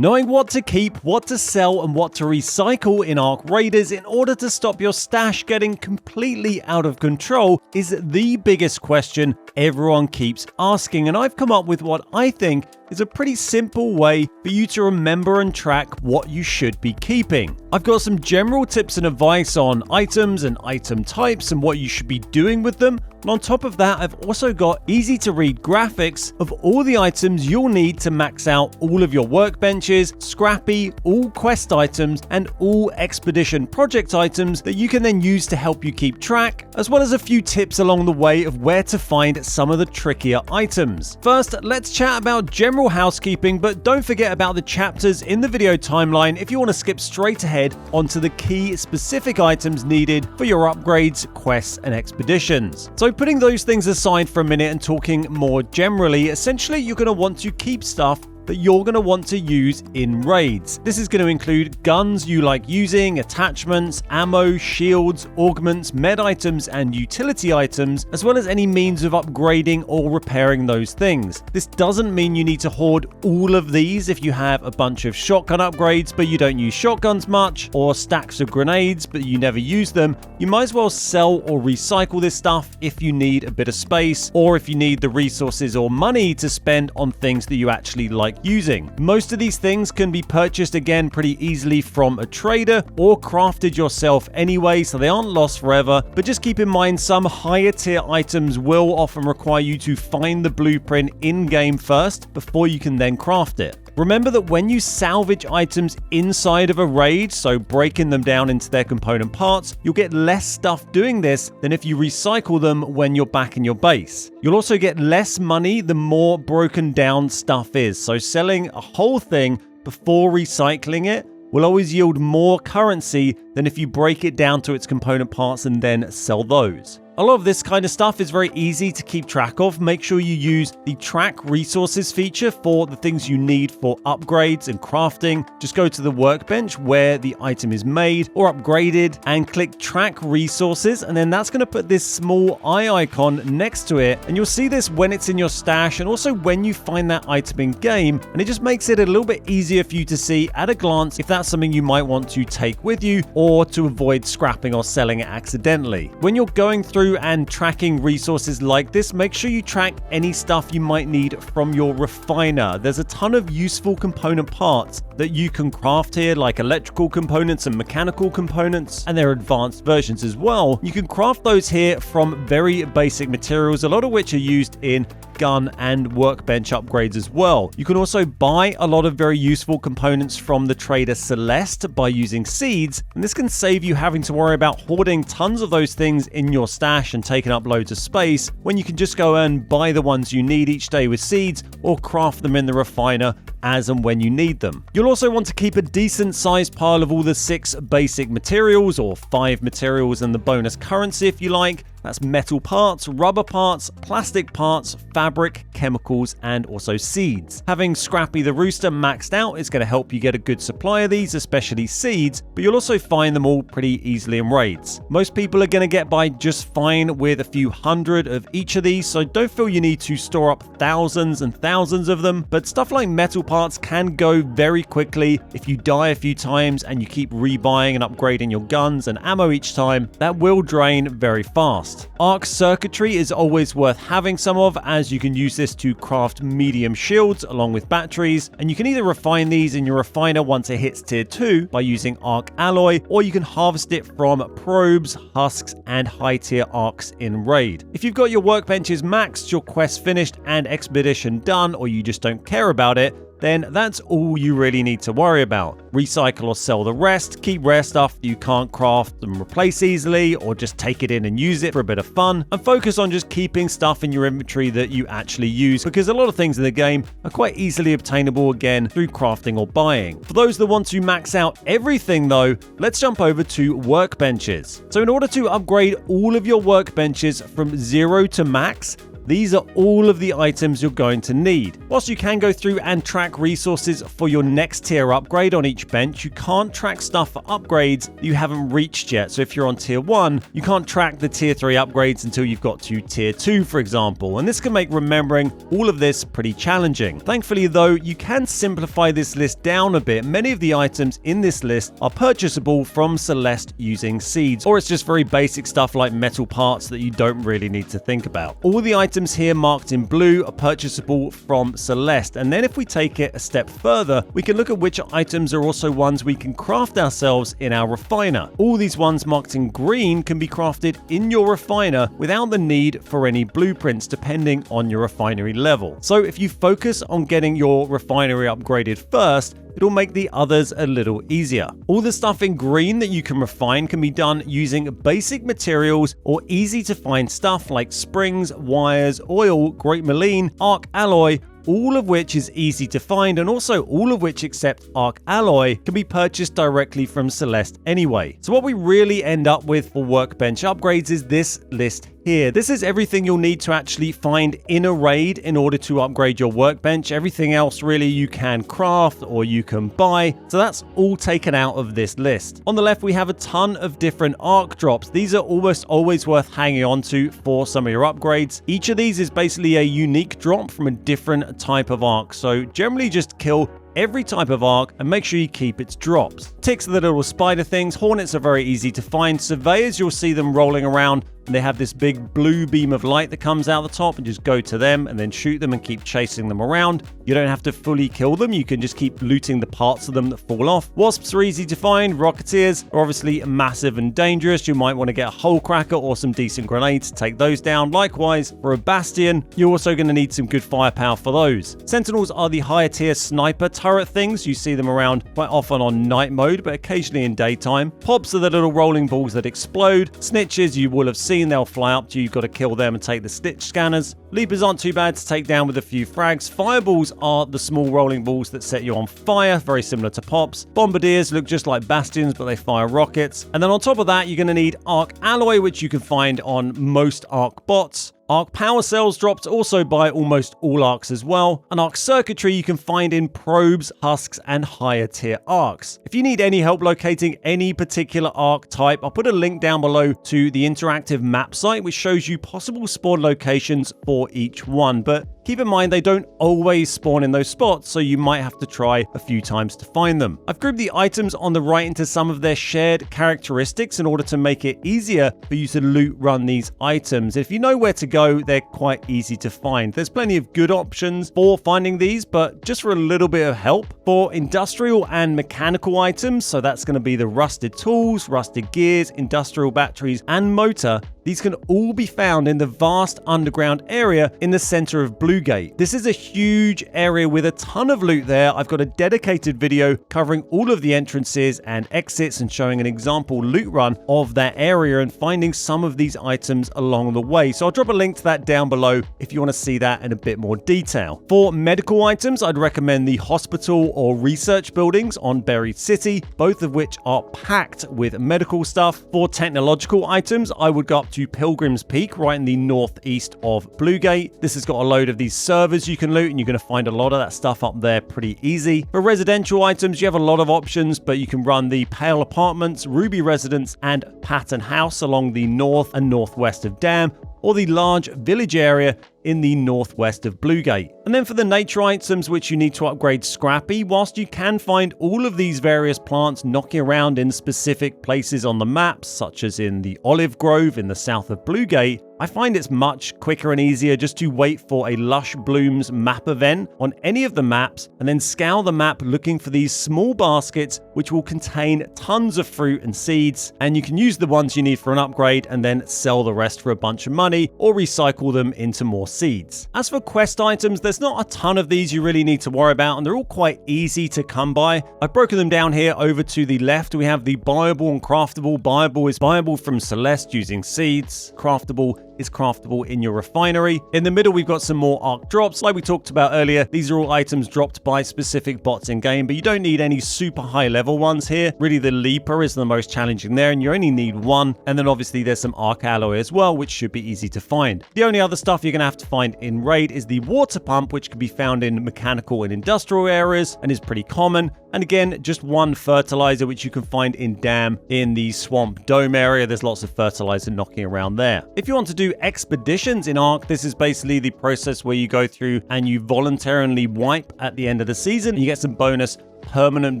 Knowing what to keep, what to sell, and what to recycle in Arc Raiders in order to stop your stash getting completely out of control is the biggest question everyone keeps asking, and I've come up with what I think is a pretty simple way for you to remember and track what you should be keeping. I've got some general tips and advice on items and item types and what you should be doing with them. And on top of that, I've also got easy to read graphics of all the items you'll need to max out all of your workbenches, scrappy, all quest items, and all expedition project items that you can then use to help you keep track, as well as a few tips along the way of where to find some of the trickier items. First, let's chat about general housekeeping, but don't forget about the chapters in the video timeline if you want to skip straight ahead onto the key specific items needed for your upgrades, quests, and expeditions. So putting those things aside for a minute and talking more generally, essentially you're going to want to keep stuff that you're going to want to use in raids. This is going to include guns you like using, attachments, ammo, shields, augments, med items, and utility items, as well as any means of upgrading or repairing those things. This doesn't mean you need to hoard all of these if you have a bunch of shotgun upgrades but you don't use shotguns much, or stacks of grenades but you never use them. You might as well sell or recycle this stuff if you need a bit of space, or if you need the resources or money to spend on things that you actually like using. Most of these things can be purchased again pretty easily from a trader or crafted yourself anyway, so they aren't lost forever, but just keep in mind some higher tier items will often require you to find the blueprint in-game first before you can then craft it. Remember that when you salvage items inside of a raid, so breaking them down into their component parts, you'll get less stuff doing this than if you recycle them when you're back in your base. You'll also get less money the more broken down stuff is, so selling a whole thing before recycling it will always yield more currency than if you break it down to its component parts and then sell those. A lot of this kind of stuff is very easy to keep track of. Make sure you use the track resources feature for the things you need for upgrades and crafting. Just go to the workbench where the item is made or upgraded and click track resources, and then that's going to put this small eye icon next to it, and you'll see this when it's in your stash and also when you find that item in game, and it just makes it a little bit easier for you to see at a glance if that's something you might want to take with you or to avoid scrapping or selling it accidentally. When you're going through and tracking resources like this, make sure you track any stuff you might need from your refiner. There's a ton of useful component parts that you can craft here, like electrical components and mechanical components, and there are advanced versions as well. You can craft those here from very basic materials, a lot of which are used in gun and workbench upgrades as well. You can also buy a lot of very useful components from the trader Celeste by using seeds, and this can save you having to worry about hoarding tons of those things in your stash and taking up loads of space, when you can just go and buy the ones you need each day with seeds or craft them in the refiner as and when you need them. You'll also want to keep a decent sized pile of all the 6 basic materials, or 5 materials and the bonus currency if you like. That's metal parts, rubber parts, plastic parts, fabric, chemicals, and also seeds. Having Scrappy the Rooster maxed out is going to help you get a good supply of these, especially seeds, but you'll also find them all pretty easily in raids. Most people are going to get by just fine with a few hundred of each of these, so don't feel you need to store up thousands and thousands of them, but stuff like metal parts can go very quickly. If you die a few times and you keep rebuying and upgrading your guns and ammo each time, that will drain very fast. Arc circuitry is always worth having some of, as you can use this to craft medium shields along with batteries, and you can either refine these in your refiner once it hits tier 2 by using arc alloy, or you can harvest it from probes, husks, and high tier arcs in raid. If you've got your workbenches maxed, your quest finished, and expedition done, or you just don't care about it, then that's all you really need to worry about. Recycle or sell the rest, keep rare stuff you can't craft and replace easily, or just take it in and use it for a bit of fun, and focus on just keeping stuff in your inventory that you actually use, because a lot of things in the game are quite easily obtainable again through crafting or buying. For those that want to max out everything though, let's jump over to workbenches. So in order to upgrade all of your workbenches from 0 to max, these are all of the items you're going to need. Whilst you can go through and track resources for your next tier upgrade on each bench, you can't track stuff for upgrades you haven't reached yet. So if you're on tier 1, you can't track the tier 3 upgrades until you've got to tier 2, for example, and this can make remembering all of this pretty challenging. Thankfully though, you can simplify this list down a bit. Many of the items in this list are purchasable from Celeste using seeds, or it's just very basic stuff like metal parts that you don't really need to think about. All the items here marked in blue are purchasable from Celeste, and then if we take it a step further, we can look at which items are also ones we can craft ourselves in our refiner. All these ones marked in green can be crafted in your refiner without the need for any blueprints depending on your refinery level. So if you focus on getting your refinery upgraded first, it'll make the others a little easier. All the stuff in green that you can refine can be done using basic materials or easy to find stuff like springs, wires, oil, great meleen, arc alloy, all of which is easy to find, and also all of which except arc alloy can be purchased directly from Celeste anyway. So what we really end up with for Workbench Upgrades is this list here. This is everything you'll need to actually find in a raid in order to upgrade your workbench. Everything else really you can craft or you can buy. So that's all taken out of this list. On the left, we have a ton of different arc drops. These are almost always worth hanging on to for some of your upgrades. Each of these is basically a unique drop from a different type of arc. So generally just kill every type of arc and make sure you keep its drops. Ticks are the little spider things. Hornets are very easy to find. Surveyors, you'll see them rolling around, and they have this big blue beam of light that comes out the top, and just go to them and then shoot them and keep chasing them around. You don't have to fully kill them. You can just keep looting the parts of them that fall off. Wasps are easy to find. Rocketeers are obviously massive and dangerous. You might want to get a hole cracker or some decent grenades to take those down. Likewise, for a bastion, you're also going to need some good firepower for those. Sentinels are the higher tier sniper turret things. You see them around quite often on night mode, but occasionally in daytime. Pops are the little rolling balls that explode. Snitches you will have seen. They'll fly up to you. You've got to kill them and take the snitch scanners. Leapers aren't too bad to take down with a few frags. Fireballs are the small rolling balls that set you on fire, very similar to pops. Bombardiers look just like bastions, but they fire rockets. And then on top of that, you're going to need arc alloy, which you can find on most arc bots. Arc power cells dropped also by almost all arcs as well. And arc circuitry you can find in probes, husks, and higher tier arcs. If you need any help locating any particular arc type, I'll put a link down below to the interactive map site, which shows you possible spawn locations for each one. But keep in mind, they don't always spawn in those spots, so you might have to try a few times to find them. I've grouped the items on the right into some of their shared characteristics in order to make it easier for you to loot run these items. If you know where to go, they're quite easy to find. There's plenty of good options for finding these, but just for a little bit of help, for industrial and mechanical items, so that's going to be the rusted tools, rusted gears, industrial batteries, and motor, these can all be found in the vast underground area in the center of Bluegate. This is a huge area with a ton of loot there. I've got a dedicated video covering all of the entrances and exits and showing an example loot run of that area and finding some of these items along the way. So I'll drop a link to that down below if you want to see that in a bit more detail. For medical items, I'd recommend the hospital or research buildings on Buried City, both of which are packed with medical stuff. For technological items, I would go up to Pilgrim's Peak right in the northeast of Bluegate. This has got a load of these servers you can loot, and you're going to find a lot of that stuff up there pretty easy. For residential items, you have a lot of options, but you can run the Pale Apartments, Ruby Residence, and Pattern House along the north and northwest of Dam, or the large village area in the northwest of Bluegate. And then for the nature items which you need to upgrade Scrappy, whilst you can find all of these various plants knocking around in specific places on the maps, such as in the olive grove in the south of Bluegate, I find it's much quicker and easier just to wait for a Lush Blooms map event on any of the maps and then scour the map looking for these small baskets which will contain tons of fruit and seeds, and you can use the ones you need for an upgrade and then sell the rest for a bunch of money or recycle them into more seeds. As for quest items, there's not a ton of these you really need to worry about, and they're all quite easy to come by. I've broken them down here. Over to the left, we have the buyable and craftable. Buyable is buyable from Celeste using seeds. Craftable is craftable in your refinery. In the middle, we've got some more arc drops. Like we talked about earlier, these are all items dropped by specific bots in game, but you don't need any super high level ones here. Really, the leaper is the most challenging there, and you only need one. And then obviously there's some arc alloy as well, which should be easy to find. The only other stuff you're going to have to find in raid is the water pump, which can be found in mechanical and industrial areas and is pretty common. And again, just one fertilizer, which you can find in dam in the swamp dome area. There's lots of fertilizer knocking around there. If you want to do expeditions in Ark, this is basically the process where you go through and you voluntarily wipe at the end of the season. You get some bonus permanent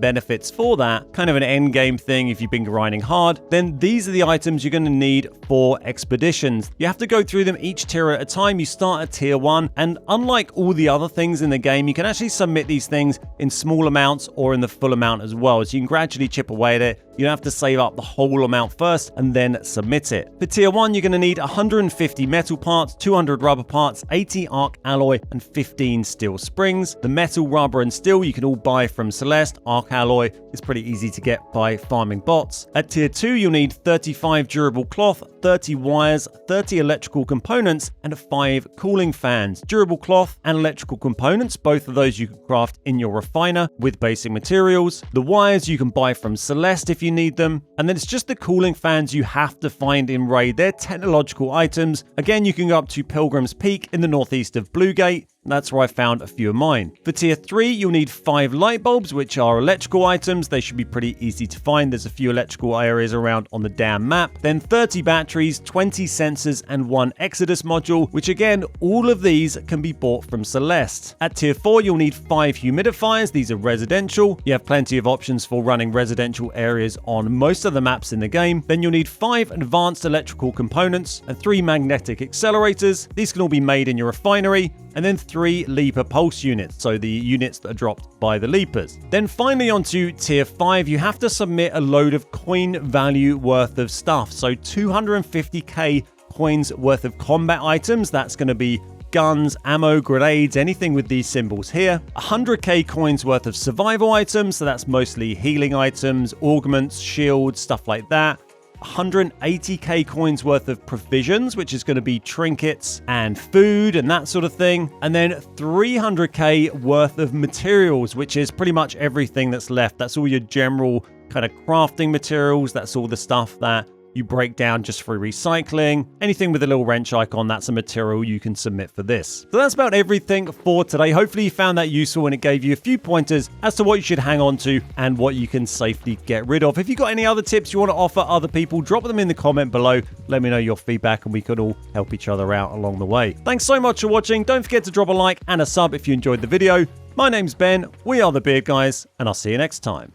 benefits for that, kind of an end game thing if you've been grinding hard. Then these are the items you're going to need for expeditions. You have to go through them each tier at a time. You start at tier 1, and unlike all the other things in the game, you can actually submit these things in small amounts or in the full amount as well, so you can gradually chip away at it. You don't have to save up the whole amount first and then submit it. For tier 1, you're going to need 150 metal parts, 200 rubber parts, 80 arc alloy, and 15 steel springs. The metal, rubber, and steel you can all buy from Celeste. Arc alloy is pretty easy to get by farming bots. At tier 2, you'll need 35 durable cloth, 30 wires, 30 electrical components, and 5 cooling fans. Durable cloth and electrical components, both of those you can craft in your refiner with basic materials. The wires you can buy from Celeste if you need them. And then it's just the cooling fans you have to find in raid. They're technological items. Again, you can go up to Pilgrim's Peak in the northeast of Bluegate. That's where I found a few of mine. For tier 3, you'll need 5 light bulbs, which are electrical items. They should be pretty easy to find. There's a few electrical areas around on the dam map. Then 30 batteries, 20 sensors, and 1 Exodus module, which again, all of these can be bought from Celeste. At tier 4, you'll need 5 humidifiers. These are residential. You have plenty of options for running residential areas on most of the maps in the game. Then you'll need 5 advanced electrical components and 3 magnetic accelerators. These can all be made in your refinery. And then 3 Leaper Pulse units, so the units that are dropped by the Leapers. Then finally onto tier 5, you have to submit a load of coin value worth of stuff. So 250k coins worth of combat items. That's going to be guns, ammo, grenades, anything with these symbols here. 100k coins worth of survival items, so that's mostly healing items, augments, shields, stuff like that. 180k coins worth of provisions, which is going to be trinkets and food and that sort of thing. And then 300k worth of materials, which is pretty much everything that's left. That's all your general kind of crafting materials. That's all the stuff that you break down just for recycling. Anything with a little wrench icon, that's a material you can submit for this. So that's about everything for today. Hopefully you found that useful and it gave you a few pointers as to what you should hang on to and what you can safely get rid of. If you've got any other tips you want to offer other people, drop them in the comment below. Let me know your feedback and we could all help each other out along the way. Thanks so much for watching. Don't forget to drop a like and a sub if you enjoyed the video. My name's Ben, we are the Beard Guys, and I'll see you next time.